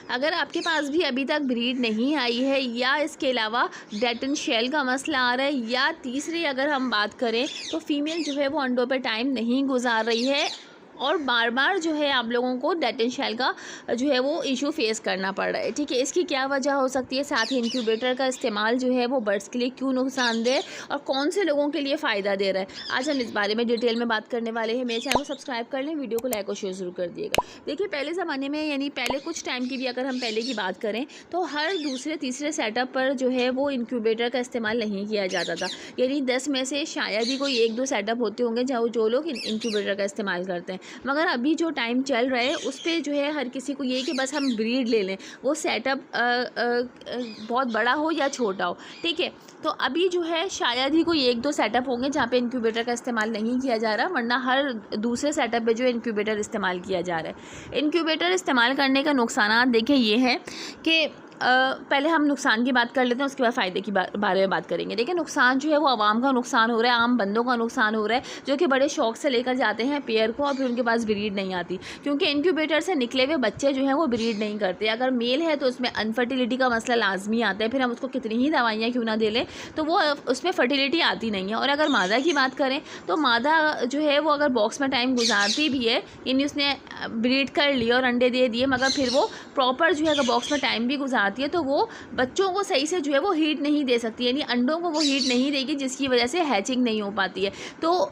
अगर आपके पास भी अभी तक ब्रीड नहीं आई है या इसके अलावा डेड एंड शेल का मसला आ रहा है, या तीसरी अगर हम बात करें तो फीमेल जो है वो अंडों पे टाइम नहीं गुजार रही है और बार बार जो है आप लोगों को डेड एंड शेल का जो है वो इशू फेस करना पड़ रहा है, ठीक है। इसकी क्या वजह हो सकती है, साथ ही इंक्यूबेटर का इस्तेमाल जो है वो बर्ड्स के लिए क्यों नुकसानदेह और कौन से लोगों के लिए फ़ायदा दे रहा है, आज हम इस बारे में डिटेल में बात करने वाले हैं। मेरे चैनल को सब्सक्राइब कर लें, वीडियो को लाइक और शेयर जरूर कर दिएगा। देखिए, पहले ज़माने में यानी पहले कुछ टाइम की भी अगर हम पहले की बात करें तो हर दूसरे तीसरे सेटअप पर जो है वो इंक्यूबेटर का इस्तेमाल नहीं किया जाता था, यानी 10 में से शायद ही कोई 1-2 सेटअप होते होंगे जहाँ जो लोग इंक्यूबेटर का इस्तेमाल करते हैं। मगर अभी जो टाइम चल रहा है उस पर जो है हर किसी को ये कि बस हम ब्रीड ले लें, वो सेटअप बहुत बड़ा हो या छोटा हो, ठीक है। तो अभी जो है शायद ही कोई 1-2 सेटअप होंगे जहाँ पे इंक्यूबेटर का इस्तेमाल नहीं किया जा रहा, वरना हर दूसरे सेटअप पे जो है इंक्यूबेटर इस्तेमाल किया जा रहा है। इंक्यूबेटर इस्तेमाल करने का नुकसानात देखिए ये है कि पहले हम नुकसान की बात कर लेते हैं, उसके बाद फ़ायदे की बारे में बात करेंगे। देखिए, नुकसान जो है वो आवाम का नुकसान हो रहा है, आम बंदों का नुकसान हो रहा है, जो कि बड़े शौक से लेकर जाते हैं पेयर को और फिर उनके पास ब्रीड नहीं आती, क्योंकि इंक्यूबेटर से निकले हुए बच्चे जो हैं वो ब्रीड नहीं करते। अगर मेल है तो उसमें अनफर्टिलिटी का मसला लाजमी आता है, फिर हम उसको कितनी ही दवाइयाँ क्यों ना दे लें तो वो उसमें फर्टिलिटी आती नहीं है। और अगर मादा की बात करें तो मादा जो है वो अगर बॉक्स में टाइम गुजारती भी है, यानी उसने ब्रीड कर ली और अंडे दे दिए, मगर फिर वो प्रॉपर जो है अगर बॉक्स में टाइम भी गुजारती है तो वो बच्चों को सही से जो है वो हीट नहीं दे सकती, यानी अंडों को वो हीट नहीं देगी, जिसकी वजह से हैचिंग नहीं हो पाती है। तो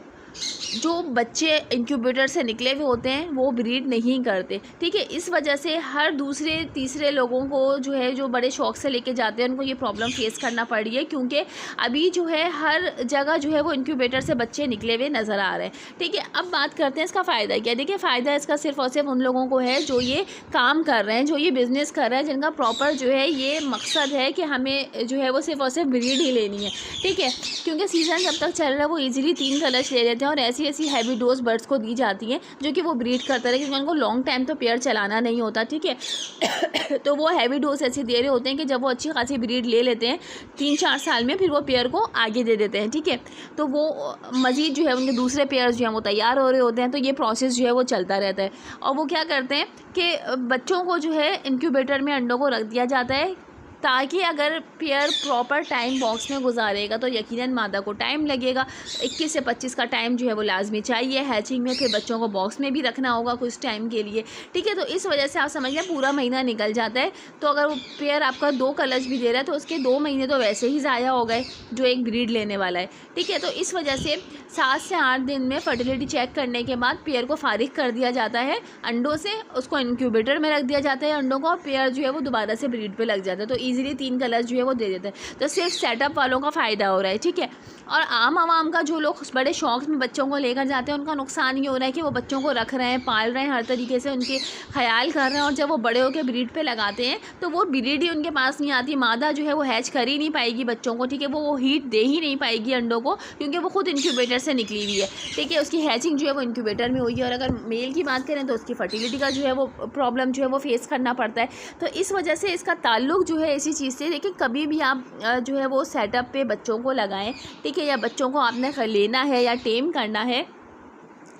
जो बच्चे इंक्यूबेटर से निकले हुए होते हैं वो ब्रीड नहीं करते, ठीक है। इस वजह से हर दूसरे तीसरे लोगों को जो है जो बड़े शौक से लेके जाते हैं उनको ये प्रॉब्लम फेस करना पड़ रही है, क्योंकि अभी जो है हर जगह जो है वो इंक्यूबेटर से बच्चे निकले हुए नज़र आ रहे हैं, ठीक है। अब बात करते हैं इसका फ़ायदा क्या। देखिए, फ़ायदा इसका सिर्फ और सिर्फ उन लोगों को है जो ये काम कर रहे हैं, जो ये बिज़नेस कर रहे हैं, जिनका प्रॉपर जो है ये मकसद है कि हमें जो है वो सिर्फ और सिर्फ ब्रीड ही लेनी है, ठीक है। क्योंकि सीज़न जब तक चल रहा है वो ईजिली 3 कलर्स ले लेते हैं और ऐसी हैवी डोज बर्ड्स को दी जाती हैं जो कि वो ब्रीड करते रहे, क्योंकि उनको लॉन्ग टाइम तो पेयर चलाना नहीं होता, ठीक है। तो वो हैवी डोज ऐसी दे रहे होते हैं कि जब वो अच्छी खासी ब्रीड ले लेते हैं 3-4 साल में, फिर वो पेयर को आगे दे देते हैं, ठीक है। तो वो मज़ीद जो है उनके दूसरे पेयर्स जो हैं वो तैयार हो रहे होते हैं, तो ये प्रोसेस जो है वो चलता रहता है। और वो क्या करते हैं कि बच्चों को जो है इंक्यूबेटर में अंडों को रख दिया जाता है, ताकि अगर पेयर प्रॉपर टाइम बॉक्स में गुजारेगा तो यकीनन मादा को टाइम लगेगा, 21 से 25 का टाइम जो है वो लाजमी चाहिए हैचिंग में, फिर बच्चों को बॉक्स में भी रखना होगा कुछ टाइम के लिए, ठीक है। तो इस वजह से आप समझ लें पूरा महीना निकल जाता है। तो अगर वो पेयर आपका 2 कलच भी दे रहा है तो उसके 2 महीने तो वैसे ही ज़ाया हो गए जो एक ब्रीड लेने वाला है, ठीक है। तो इस वजह से 7 से 8 दिन में फर्टिलिटी चेक करने के बाद पेयर को फारिग कर दिया जाता है अंडों से, उसको इंक्यूबेटर में रख दिया जाता है अंडों को, और पेयर जो है वो दोबारा से ब्रीड पे लग जाता है। तो ईजिली 3 कलर जो है वो दे देते हैं, तो सिर्फ सेटअप वालों का फ़ायदा हो रहा है, ठीक है। और आम आवाम का जो लोग बड़े शौक में बच्चों को लेकर जाते हैं उनका नुकसान ये हो रहा है कि वो बच्चों को रख रहे हैं, पाल रहे हैं, हर तरीके से उनके ख्याल कर रहे हैं, और जब वो बड़े होकर ब्रीड पे लगाते हैं तो वो ब्रीड ही उनके पास नहीं आती, मादा जो है वो हैच कर ही नहीं पाएगी बच्चों को, ठीक है। वो हीट दे ही नहीं पाएगी अंडों को, क्योंकि वो खुद इंक्यूबेटर से निकली हुई है, ठीक है। उसकी हैचिंग जो है वो इंक्यूबेटर में हुई है। और अगर मेल की बात करें तो उसकी फर्टिलिटी का जो है वो प्रॉब्लम जो है वो फेस करना पड़ता है। तो इस वजह से इसका ताल्लुक जो है इसी चीज़ से, देखिए कभी भी आप जो है वो सेटअप पे बच्चों को लगाएं, ठीक है, या बच्चों को आपने लेना है या टेम करना है,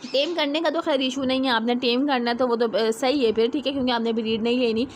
टेम करने का तो खैर इशू नहीं है, आपने टेम करना है तो वो तो सही है फिर, ठीक है, क्योंकि आपने ब्रीड नहीं लेनी।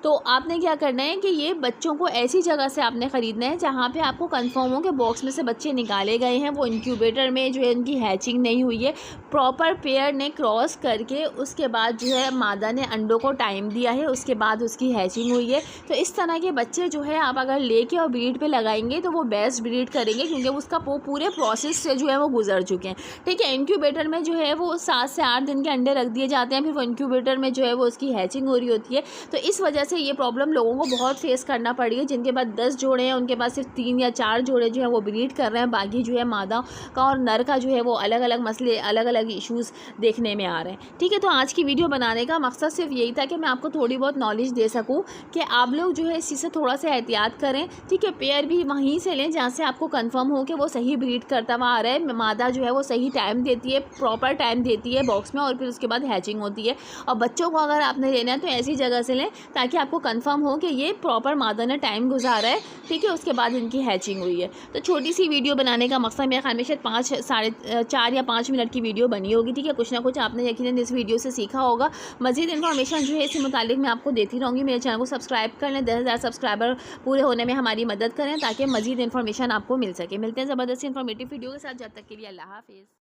तो आपने क्या करना है कि ये बच्चों को ऐसी जगह से आपने ख़रीदना है जहाँ पे आपको कंफर्म हो कि बॉक्स में से बच्चे निकाले गए हैं, वो इंक्यूबेटर में जो है उनकी हैचिंग नहीं हुई है, प्रॉपर पेयर ने क्रॉस करके उसके बाद जो है मादा ने अंडों को टाइम दिया है, उसके बाद उसकी हैचिंग हुई है। तो इस तरह के बच्चे जो है आप अगर लेके और ब्रीड पे लगाएंगे तो वो बेस्ट ब्रीड करेंगे, क्योंकि उसका पूरे प्रोसेस से जो है वो गुजर चुके हैं, ठीक है। इंक्यूबेटर में जो है वो 7 से 8 दिन के अंडे रख दिए जाते हैं, फिर वो इंक्यूबेटर में जो है वो उसकी हैचिंग हो रही होती है। तो इस वजह से ये प्रॉब्लम लोगों को बहुत फेस करना पड़ी है। जिनके पास 10 जोड़े हैं उनके पास सिर्फ 3 या 4 जोड़े जो है वो ब्रीड कर रहे हैं, बाकी जो है मादा का और नर का जो है वो अलग अलग मसले, अलग अलग इश्यूज़ देखने में आ रहे हैं, ठीक है। तो आज की वीडियो बनाने का मकसद सिर्फ यही था कि मैं आपको थोड़ी बहुत नॉलेज दे सकूँ कि आप लोग जो है इस चीज़ से थोड़ा सा एहतियात करें, ठीक है। पेयर भी वहीं से लें जहाँ से आपको कंफर्म हो कि वो सही ब्रीड करता हुआ आ रहा है, मादा जो है वो सही टाइम देती है, प्रॉपर टाइम देती है बॉक्स में, और फिर उसके बाद हैचिंग होती है। और बच्चों को अगर आपने लेना है तो ऐसी जगह से लें ताकि आपको कंफर्म हो कि ये प्रॉपर मादा ने टाइम गुजारा है, ठीक है, उसके बाद इनकी हैचिंग हुई है। तो छोटी सी वीडियो बनाने का मकसद मेरे ख्याल में शायद 4 या 5 मिनट की वीडियो बनी होगी, ठीक है। कुछ ना कुछ आपने यकीनन इस वीडियो से सीखा होगा। मज़ीद इन्फॉर्मेशन जो है इससे मुतालिक मैं आपको देती रहूँगी। मेरे चैनल को सब्सक्राइब कर लें, 10,000 सब्सक्राइबर पूरे होने में हमारी मदद करें ताकि मज़ीद इन्फॉर्मेशन आपको मिल सके। मिलते हैं ज़बरदस्त इन्फॉर्मेटिव वीडियो के साथ, जब तक के लिए अल्लाह हाफ़िज़।